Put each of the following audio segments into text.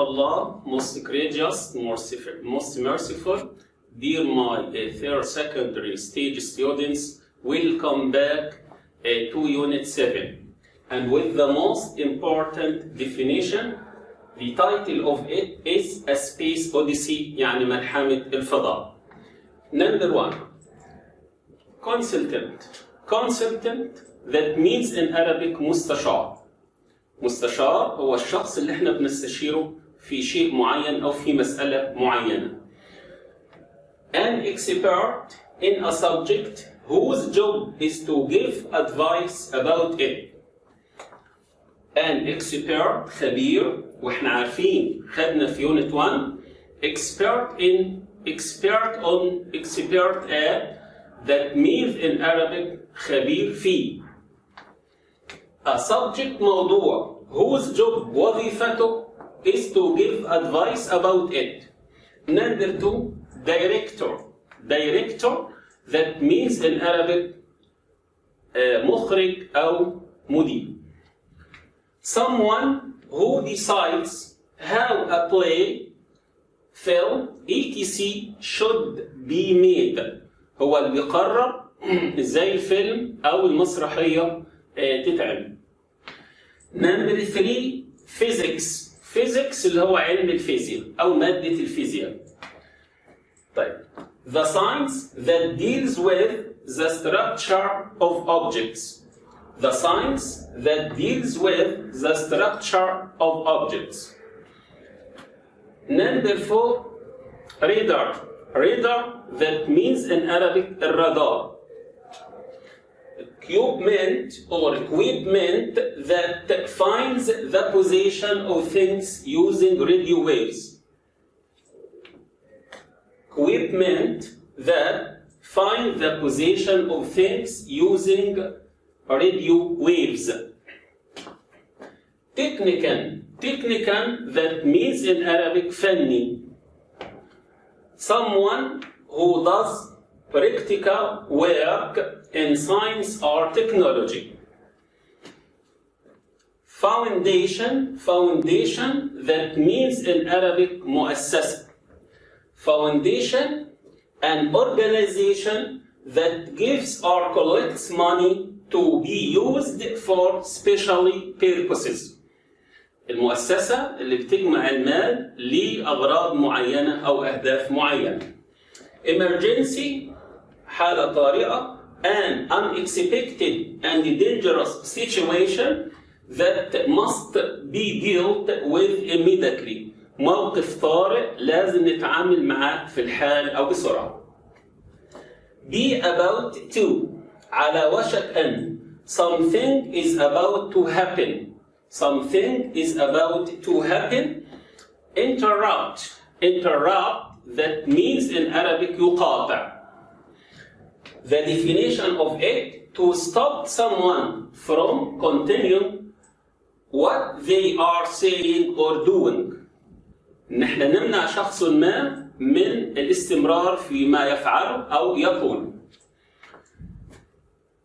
Allah, most gracious, most merciful, dear my third secondary stage students, welcome back to Unit 7. And with the most important definition, the title of it is A Space Odyssey, يعني ملحمة الفضاء. Number 1, consultant. Consultant, that means in Arabic مستشار. مستشار هو الشخص اللي احنا بنستشيره في شيء معين أو في مسألة معينة. An expert in a subject whose job is to give advice about it. An expert خبير، واحنا عارفين خدنا في Unit 1 expert in, expert on, expert at, that means in Arabic خبير فيه. A subject موضوع whose job وظيفته is to give advice about it. Number 2, director. Director that means in Arabic مخرج أو مدير. Someone who decides how a play, film, etc. should be made. هو اللي بيقرر ازاي الفيلم أو المسرحية تتعمل. Number 3, physics. Physics اللي هو علم الفيزياء أو مادة الفيزياء. طيب. The science that deals with the structure of objects. The science that deals with the structure of objects. Number 4, radar. Radar that means in Arabic الرادار. Equipment or equipment that finds the position of things using radio waves. Equipment that find the position of things using radio waves. Technican. Technican that means in Arabic فني. Someone who does practical work in science or technology. Foundation. Foundation that means in Arabic مؤسسة. Foundation, an organization that gives or collects money to be used for special purposes. المؤسسة اللي بتجمع المال لأغراض معينة أو أهداف معينة. Emergency, حالة طارئة, an unexpected and dangerous situation that must be dealt with immediately. موقف طارئ لازم نتعامل معاه في الحال أو بسرعة. Be about to, على وشك أن. Something is about to happen. Something is about to happen. Interrupt. Interrupt that means in Arabic يقاطع. The definition of it, to stop someone from continuing what they are saying or doing. نحن نمنع شخص ما من الاستمرار في ما يفعله أو يقول.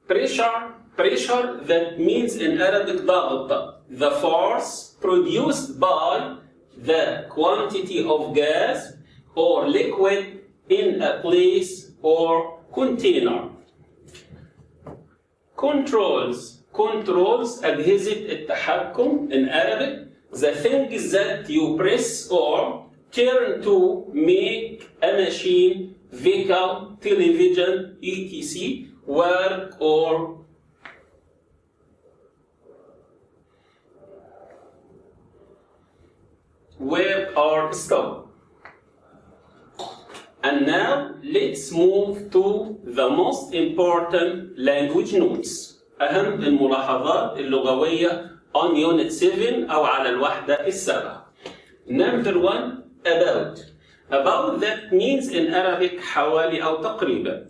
Pressure. Pressure that means in Arabic ضغط. The force produced by the quantity of gas or liquid in a place or container. Controls. Controls أجهزة التحكم in Arabic. The things that you press or turn to make a machine, vehicle, television, etc. work or stop. And now let's move to the most important language notes. أهم الملاحظات اللغوية on Unit 7 أو على الوحدة السابعة. Number 1, about. About that means in Arabic حوالي أو تقريبا.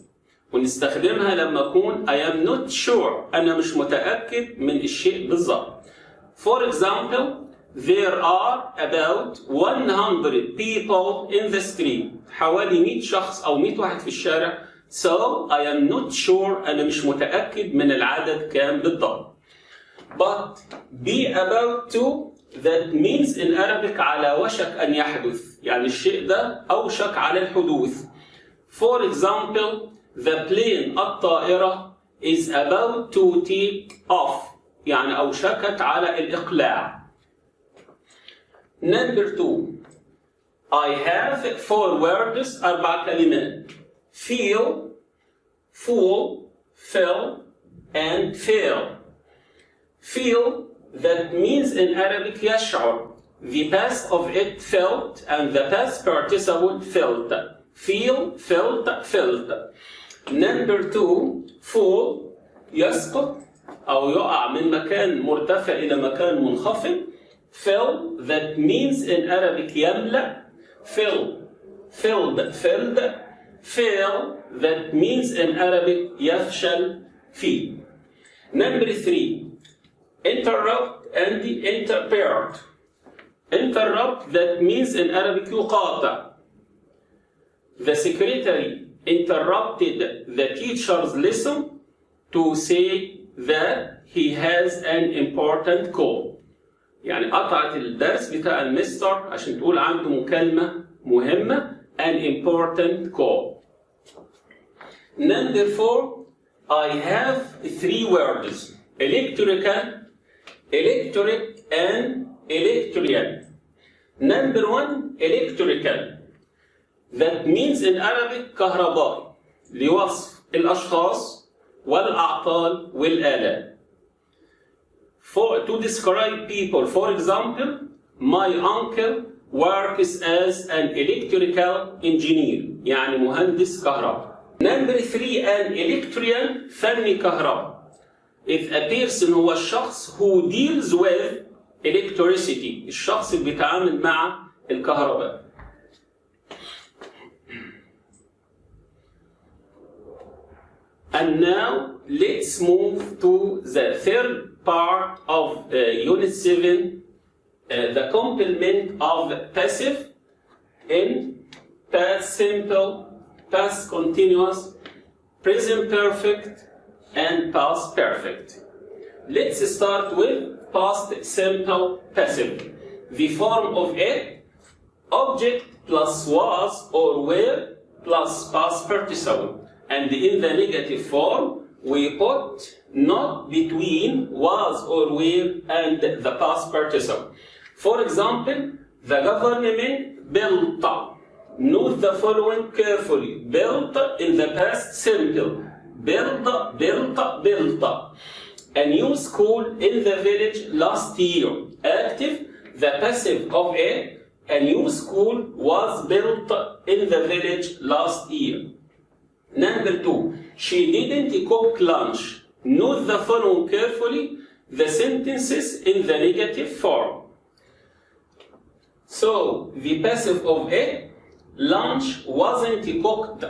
ونستخدمها لما أكون I am not sure. أنا مش متأكد من الشيء بالضبط. For example, there are about 100 people in the street. حوالي 100 شخص أو 100 واحد في الشارع. So I am not sure. أنا مش متأكد من العدد كام بالضبط. But be about to that means in Arabic على وشك أن يحدث، يعني الشيء ده أوشك على الحدوث. For example, the plane الطائرة is about to take off، يعني أوشكت على الإقلاع. Number 2. I have 4 words، 4 كلمات. feel، fool، fill and fail. feel that means in Arabic يشعر. The past of it felt and the past participle felt. feel، felt، felt. Number 2. fool يسقط أو يقع من مكان مرتفع إلى مكان منخفض. fill that means in Arabic يملأ. fill، filled، filled. fail that means in Arabic يفشل فيه. Number 3. interrupt and interpret. interrupt that means in Arabic يقاطع. The secretary interrupted the teacher's lesson to say that he has an important call. يعني قطعت الدرس بتاع المستر عشان تقول عنده مكالمة مهمة. an important call. Number 4. I have 3 words. electrical، electric and electrian. Number 1. electrical that means in Arabic كهربائي لوصف الأشخاص والأعطال والآلات. To describe people, for example, my uncle works as an electrical engineer، يعني مهندس كهرباء. Number 3. an electrician، فني كهرباء. If a person هو الشخص who deals with electricity، الشخص اللي بيتعامل مع الكهرباء. And now let's move to the third part of Unit 7, the complement of passive in past simple, past continuous, present perfect, and past perfect. Let's start with past simple passive. The form of it: object plus was or were plus past participle. And in the negative form, we put not between was or were and the past participle. For example, the government built. Note the following carefully. Built in the past simple. Built, built, built. A new school in the village last year. Active, the passive of it. A new school was built in the village last year. Number 2. She didn't cook lunch. Note the following carefully. The sentences in the negative form. So, the passive of it, lunch wasn't cooked.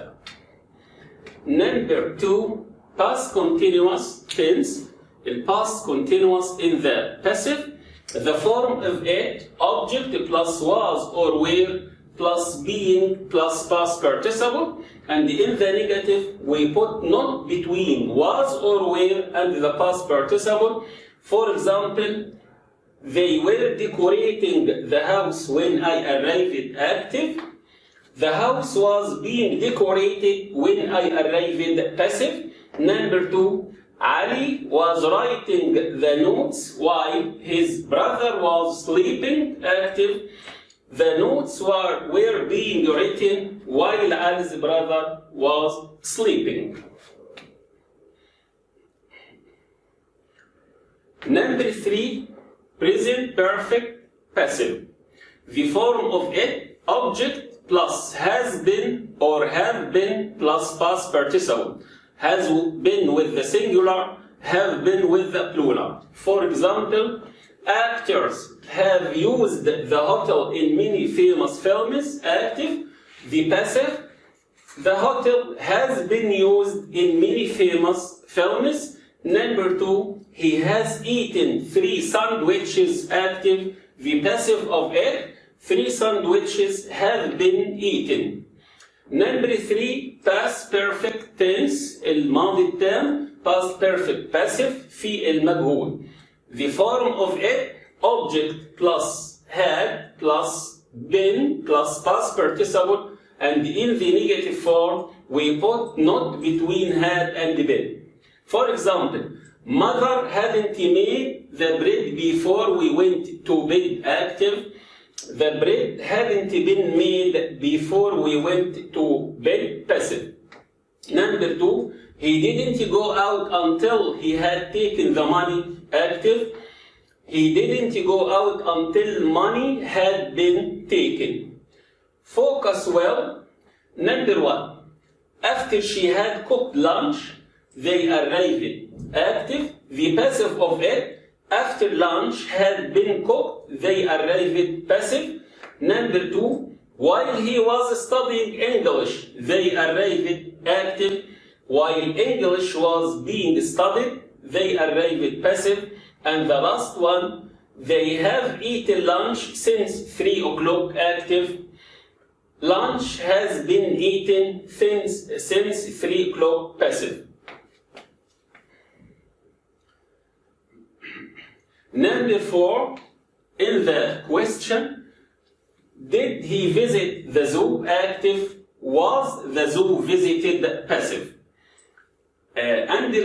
Number 2. Past continuous tense. The past continuous in the passive. The form of it, object plus was or were plus being plus past participle. And in the negative, we put not between was or were and the past participle. For example, they were decorating the house when I arrived. Active. The house was being decorated when I arrived. Passive. Number 2. Ali was writing the notes while his brother was sleeping. Active. The notes were being written while Ali's brother was sleeping. Number 3. Present perfect passive. The form of it, object plus has been or have been plus past participle. Has been with the singular, have been with the plural. For example, actors have used the hotel in many famous films. Active. The passive. The hotel has been used in many famous films. Number 2. He has eaten 3 sandwiches. Active. The passive of it. 3 sandwiches have been eaten. Number 3. Past perfect tense. الماضي التام. Past perfect passive في المجهول. The form of it, object plus had plus been plus past participle, and in the negative form we put not between had and been. For example, mother hadn't made the bread before we went to bed. Active. The bread hadn't been made before we went to bed. Passive. Number 2, he didn't go out until he had taken the money. Active. He didn't go out until money had been taken. Focus well. Number 1, after she had cooked lunch, they arrived. Active. The passive of it, after lunch had been cooked, they arrived. Passive. Number 2, while he was studying English, they arrived. Active. While English was being studied, they arrived. Passive. And the last one, they have eaten lunch since 3 o'clock. Active. Lunch has been eaten since 3 o'clock. Passive. Number 4, in the question, did he visit the zoo? Active. Was the zoo visited? Passive. And the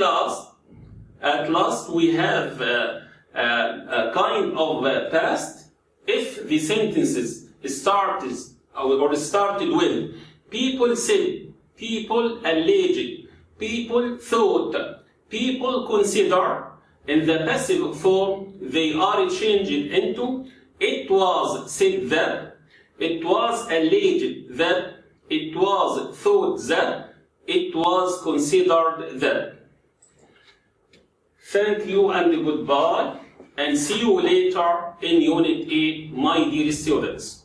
at last we have a kind of past if the sentences started with people said, people alleged, people thought, people consider. In the passive form, they are changed into it was said that, it was alleged that, it was thought that, it was considered that. Thank you and goodbye, and see you later in Unit 8, my dear students.